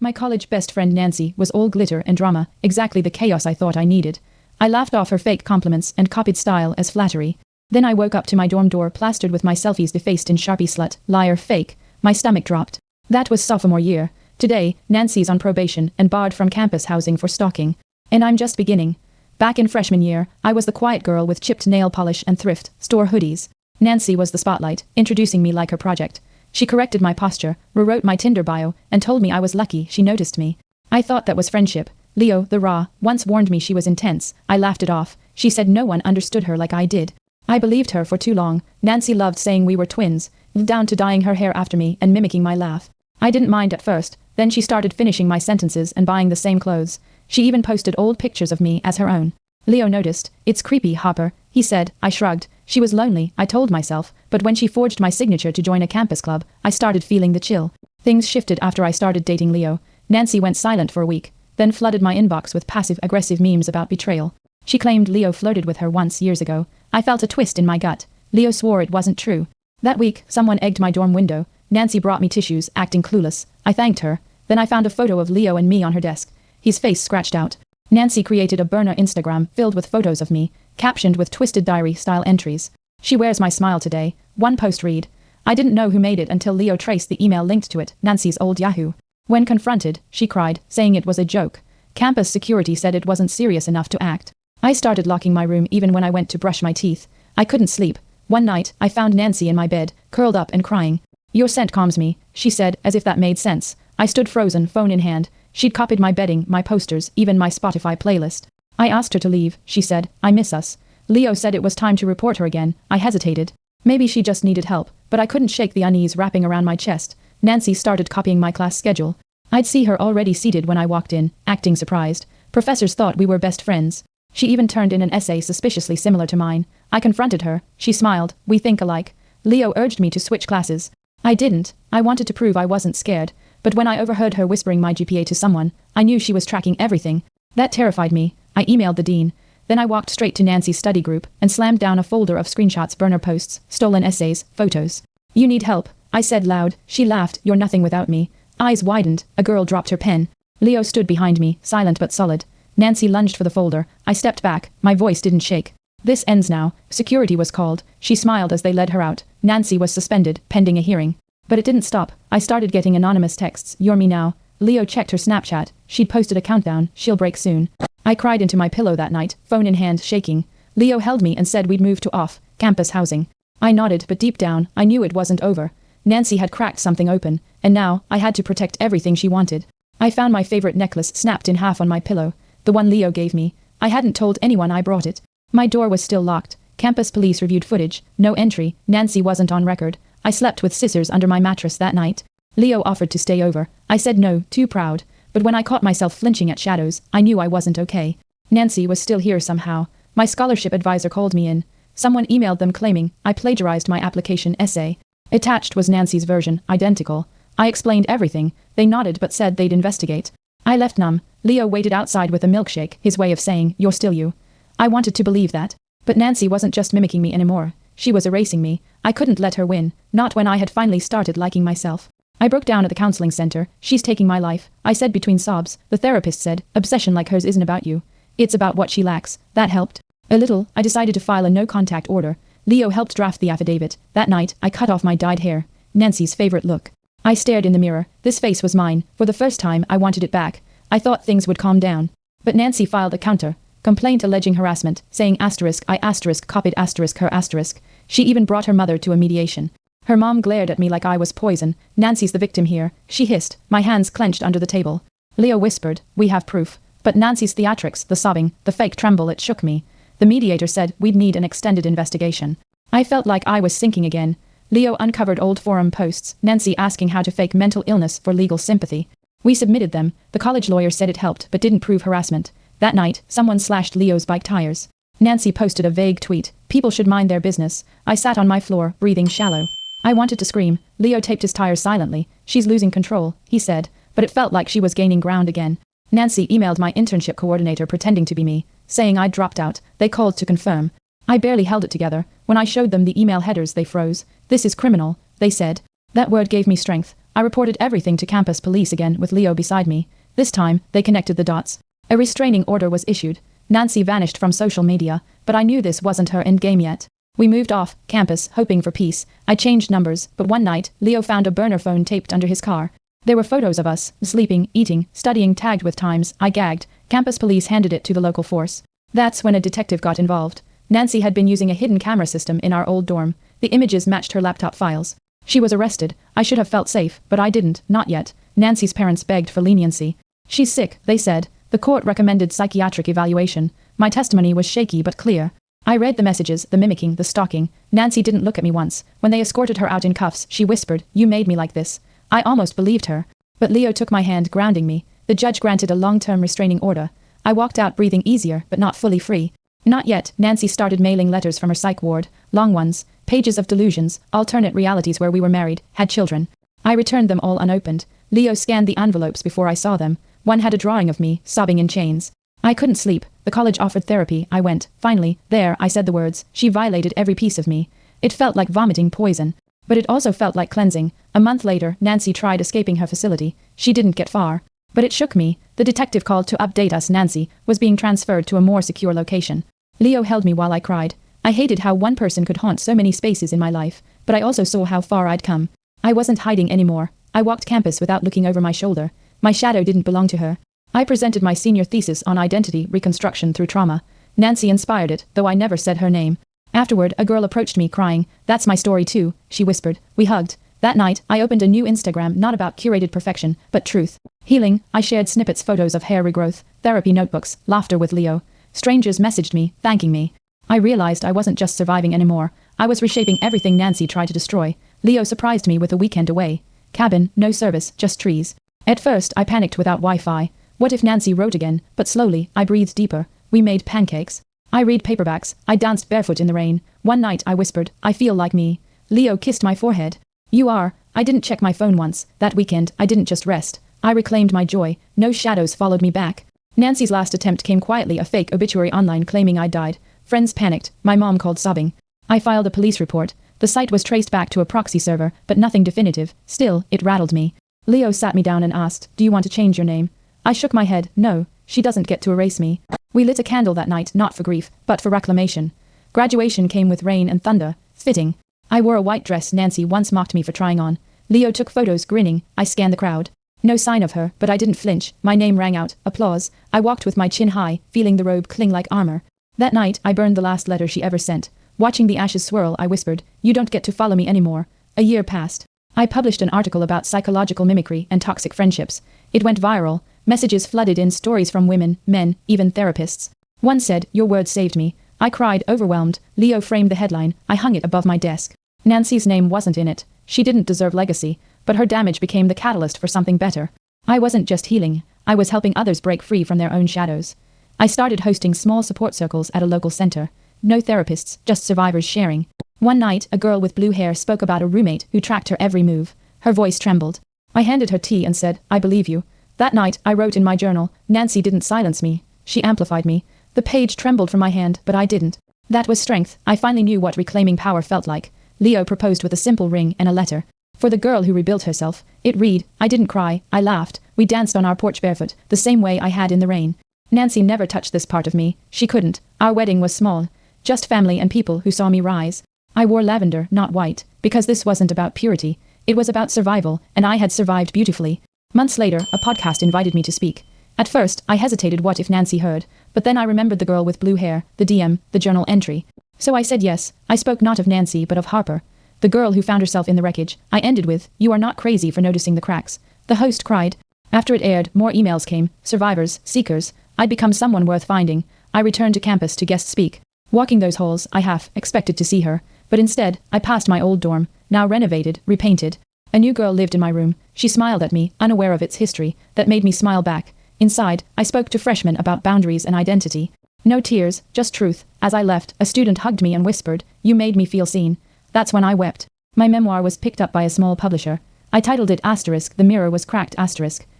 My college best friend Nancy was all glitter and drama, exactly the chaos I thought I needed. I laughed off her fake compliments and copied style as flattery. Then I woke up to my dorm door plastered with my selfies defaced in Sharpie slut, liar, fake. My stomach dropped. That was sophomore year. Today, Nancy's on probation and barred from campus housing for stalking. And I'm just beginning. Back in freshman year, I was the quiet girl with chipped nail polish and thrift store hoodies. Nancy was the spotlight, introducing me like her project. She corrected my posture, rewrote my Tinder bio, and told me I was lucky she noticed me. I thought that was friendship. Leo, the raw, once warned me she was intense. I laughed it off. She said no one understood her like I did. I believed her for too long. Nancy loved saying we were twins, down to dyeing her hair after me and mimicking my laugh. I didn't mind at first, then she started finishing my sentences and buying the same clothes. She even posted old pictures of me as her own. Leo noticed. It's creepy, Hopper, he said. I shrugged. She was lonely, I told myself, but when she forged my signature to join a campus club, I started feeling the chill. Things shifted after I started dating Leo. Nancy went silent for a week, then flooded my inbox with passive-aggressive memes about betrayal. She claimed Leo flirted with her once years ago. I felt a twist in my gut. Leo swore it wasn't true. That week, someone egged my dorm window. Nancy brought me tissues, acting clueless. I thanked her. Then I found a photo of Leo and me on her desk. His face scratched out. Nancy created a burner Instagram filled with photos of me, captioned with twisted diary-style entries. She wears my smile today. One post read. I didn't know who made it until Leo traced the email linked to it, Nancy's old Yahoo. When confronted, she cried, saying it was a joke. Campus security said it wasn't serious enough to act. I started locking my room even when I went to brush my teeth. I couldn't sleep. One night, I found Nancy in my bed, curled up and crying. Your scent calms me, she said, as if that made sense. I stood frozen, phone in hand. She'd copied my bedding, my posters, even my Spotify playlist. I asked her to leave, she said. I miss us. Leo said it was time to report her again. I hesitated. Maybe she just needed help, but I couldn't shake the unease wrapping around my chest. Nancy started copying my class schedule. I'd see her already seated when I walked in, acting surprised. Professors thought we were best friends. She even turned in an essay suspiciously similar to mine. I confronted her. She smiled. We think alike. Leo urged me to switch classes. I didn't. I wanted to prove I wasn't scared. But when I overheard her whispering my GPA to someone, I knew she was tracking everything. That terrified me. I emailed the dean. Then I walked straight to Nancy's study group and slammed down a folder of screenshots, burner posts, stolen essays, photos. You need help, I said loud. She laughed. You're nothing without me. Eyes widened. A girl dropped her pen. Leo stood behind me, silent but solid. Nancy lunged for the folder. I stepped back. My voice didn't shake. This ends now. Security was called. She smiled as they led her out. Nancy was suspended, pending a hearing. But it didn't stop. I started getting anonymous texts. You're me now. Leo checked her Snapchat. She'd posted a countdown. She'll break soon. I cried into my pillow that night, phone in hand, shaking. Leo held me and said we'd move to off-campus housing. I nodded, but deep down, I knew it wasn't over. Nancy had cracked something open, and now, I had to protect everything she wanted. I found my favorite necklace snapped in half on my pillow. The one Leo gave me. I hadn't told anyone I brought it. My door was still locked. Campus police reviewed footage. No entry. Nancy wasn't on record. I slept with scissors under my mattress that night. Leo offered to stay over. I said no, too proud. But when I caught myself flinching at shadows, I knew I wasn't okay. Nancy was still here somehow. My scholarship advisor called me in. Someone emailed them claiming I plagiarized my application essay. Attached was Nancy's version, identical. I explained everything. They nodded but said they'd investigate. I left numb. Leo waited outside with a milkshake, his way of saying, you're still you. I wanted to believe that. But Nancy wasn't just mimicking me anymore. She was erasing me. I couldn't let her win, not when I had finally started liking myself. I broke down at the counseling center. She's taking my life, I said between sobs. The therapist said, obsession like hers isn't about you. It's about what she lacks. That helped. A little. I decided to file a no-contact order. Leo helped draft the affidavit. That night, I cut off my dyed hair. Nancy's favorite look. I stared in the mirror. This face was mine. For the first time, I wanted it back. I thought things would calm down. But Nancy filed a counter. Complaint alleging harassment, saying asterisk I asterisk copied asterisk her asterisk. She even brought her mother to a mediation. Her mom glared at me like I was poison. Nancy's the victim here, she hissed, my hands clenched under the table. Leo whispered, we have proof. But Nancy's theatrics, the sobbing, the fake tremble, it shook me. The mediator said we'd need an extended investigation. I felt like I was sinking again. Leo uncovered old forum posts, Nancy asking how to fake mental illness for legal sympathy. We submitted them. The college lawyer said it helped but didn't prove harassment. That night, someone slashed Leo's bike tires. Nancy posted a vague tweet. People should mind their business. I sat on my floor, breathing shallow. I wanted to scream. Leo taped his tires silently. She's losing control, he said, but it felt like she was gaining ground again. Nancy emailed my internship coordinator pretending to be me, saying I'd dropped out. They called to confirm. I barely held it together. When I showed them the email headers, they froze. This is criminal, they said. That word gave me strength. I reported everything to campus police again with Leo beside me. This time, they connected the dots. A restraining order was issued. Nancy vanished from social media, but I knew this wasn't her endgame yet. We moved off campus, hoping for peace. I changed numbers, but one night, Leo found a burner phone taped under his car. There were photos of us, sleeping, eating, studying tagged with times. I gagged. Campus police handed it to the local force. That's when a detective got involved. Nancy had been using a hidden camera system in our old dorm. The images matched her laptop files. She was arrested. I should have felt safe, but I didn't, not yet. Nancy's parents begged for leniency. She's sick, they said. The court recommended psychiatric evaluation. My testimony was shaky but clear. I read the messages, the mimicking, the stalking. Nancy didn't look at me once. When they escorted her out in cuffs, she whispered, "You made me like this." I almost believed her. But Leo took my hand, grounding me. The judge granted a long-term restraining order. I walked out breathing easier, but not fully free. Not yet. Nancy started mailing letters from her psych ward. Long ones. Pages of delusions, alternate realities where we were married, had children. I returned them all unopened. Leo scanned the envelopes before I saw them. One had a drawing of me, sobbing in chains. I couldn't sleep. The college offered therapy. I went. Finally, there, I said the words. She violated every piece of me. It felt like vomiting poison. But it also felt like cleansing. A month later, Nancy tried escaping her facility. She didn't get far. But it shook me. The detective called to update us. Nancy was being transferred to a more secure location. Leo held me while I cried. I hated how one person could haunt so many spaces in my life, but I also saw how far I'd come. I wasn't hiding anymore. I walked campus without looking over my shoulder. My shadow didn't belong to her. I presented my senior thesis on identity reconstruction through trauma. Nancy inspired it, though I never said her name. Afterward, a girl approached me crying, "That's my story too," she whispered. We hugged. That night, I opened a new Instagram, not about curated perfection, but truth. Healing. I shared snippets, photos of hair regrowth, therapy notebooks, laughter with Leo. Strangers messaged me, thanking me. I realized I wasn't just surviving anymore. I was reshaping everything Nancy tried to destroy. Leo surprised me with a weekend away. Cabin, no service, just trees. At first, I panicked without Wi-Fi. What if Nancy wrote again? But slowly, I breathed deeper. We made pancakes. I read paperbacks. I danced barefoot in the rain. One night, I whispered, "I feel like me." Leo kissed my forehead. "You are." I didn't check my phone once. That weekend, I didn't just rest. I reclaimed my joy. No shadows followed me back. Nancy's last attempt came quietly, a fake obituary online claiming I died. Friends panicked. My mom called sobbing. I filed a police report. The site was traced back to a proxy server, but nothing definitive. Still, it rattled me. Leo sat me down and asked, "Do you want to change your name?" I shook my head. No, she doesn't get to erase me. We lit a candle that night, not for grief, but for reclamation. Graduation came with rain and thunder. Fitting. I wore a white dress Nancy once mocked me for trying on. Leo took photos, grinning. I scanned the crowd. No sign of her, but I didn't flinch. My name rang out. Applause. I walked with my chin high, feeling the robe cling like armor. That night, I burned the last letter she ever sent. Watching the ashes swirl, I whispered, "You don't get to follow me anymore." A year passed. I published an article about psychological mimicry and toxic friendships. It went viral. Messages flooded in, stories from women, men, even therapists. One said, "Your words saved me." I cried, overwhelmed. Leo framed the headline. I hung it above my desk. Nancy's name wasn't in it. She didn't deserve legacy, but her damage became the catalyst for something better. I wasn't just healing. I was helping others break free from their own shadows. I started hosting small support circles at a local center. No therapists, just survivors sharing. One night, a girl with blue hair spoke about a roommate who tracked her every move. Her voice trembled. I handed her tea and said, "I believe you." That night, I wrote in my journal, "Nancy didn't silence me. She amplified me." The page trembled from my hand, but I didn't. That was strength. I finally knew what reclaiming power felt like. Leo proposed with a simple ring and a letter. For the girl who rebuilt herself. It read, "I didn't cry, I laughed. We danced on our porch barefoot, the same way I had in the rain." Nancy never touched this part of me. She couldn't. Our wedding was small. Just family and people who saw me rise. I wore lavender, not white, because this wasn't about purity. It was about survival, and I had survived beautifully. Months later, a podcast invited me to speak. At first, I hesitated, what if Nancy heard? But then I remembered the girl with blue hair, the DM, the journal entry. So I said yes. I spoke not of Nancy but of Harper, the girl who found herself in the wreckage. I ended with, "You are not crazy for noticing the cracks." The host cried. After it aired, more emails came. Survivors, seekers. I'd become someone worth finding. I returned to campus to guest speak. Walking those halls, I half expected to see her. But instead, I passed my old dorm, now renovated, repainted. A new girl lived in my room. She smiled at me, unaware of its history. That made me smile back. Inside, I spoke to freshmen about boundaries and identity. No tears, just truth. As I left, a student hugged me and whispered, "You made me feel seen." That's when I wept. My memoir was picked up by a small publisher. I titled it **, The Mirror Was Cracked**.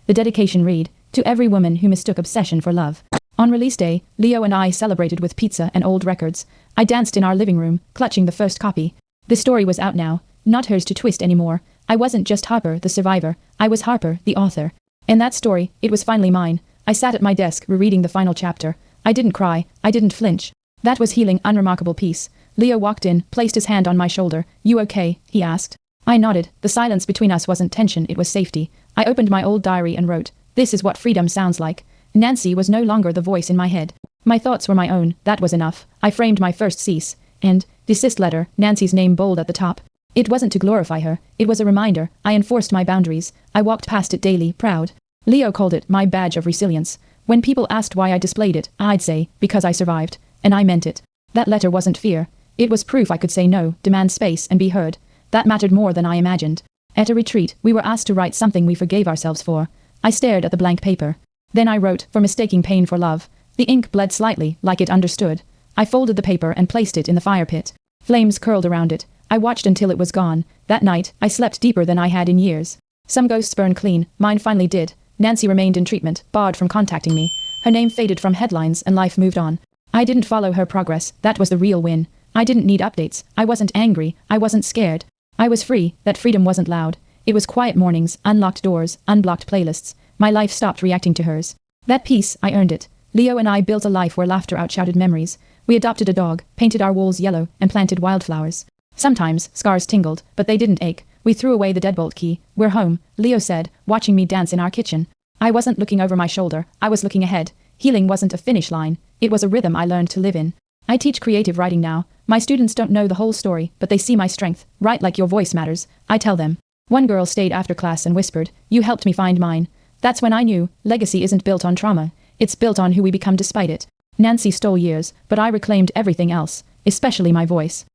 The dedication read, "To every woman who mistook obsession for love." On release day, Leo and I celebrated with pizza and old records. I danced in our living room, clutching the first copy. The story was out now, not hers to twist anymore. I wasn't just Harper, the survivor. I was Harper, the author. In that story, it was finally mine. I sat at my desk rereading the final chapter. I didn't cry. I didn't flinch. That was healing, unremarkable peace. Leo walked in, placed his hand on my shoulder. "You okay?" he asked. I nodded. The silence between us wasn't tension, it was safety. I opened my old diary and wrote, "This is what freedom sounds like." Nancy was no longer the voice in my head. My thoughts were my own. That was enough. I framed my first cease and desist letter, Nancy's name bold at the top. It wasn't to glorify her. It was a reminder. I enforced my boundaries. I walked past it daily, proud. Leo called it my badge of resilience. When people asked why I displayed it, I'd say, because I survived. And I meant it. That letter wasn't fear. It was proof I could say no, demand space, and be heard. That mattered more than I imagined. At a retreat, we were asked to write something we forgave ourselves for. I stared at the blank paper. Then I wrote, for mistaking pain for love. The ink bled slightly, like it understood. I folded the paper and placed it in the fire pit. Flames curled around it. I watched until it was gone. That night, I slept deeper than I had in years. Some ghosts burn clean. Mine finally did. Nancy remained in treatment, barred from contacting me. Her name faded from headlines and life moved on. I didn't follow her progress. That was the real win. I didn't need updates. I wasn't angry. I wasn't scared. I was free. That freedom wasn't loud. It was quiet mornings, unlocked doors, unblocked playlists. My life stopped reacting to hers. That peace, I earned it. Leo and I built a life where laughter outshouted memories. We adopted a dog, painted our walls yellow, and planted wildflowers. Sometimes, scars tingled, but they didn't ache. We threw away the deadbolt key. "We're home," Leo said, watching me dance in our kitchen. I wasn't looking over my shoulder. I was looking ahead. Healing wasn't a finish line. It was a rhythm I learned to live in. I teach creative writing now. My students don't know the whole story, but they see my strength. Write like your voice matters, I tell them. One girl stayed after class and whispered, "You helped me find mine." That's when I knew, legacy isn't built on trauma. It's built on who we become despite it. Nancy stole years, but I reclaimed everything else, especially my voice.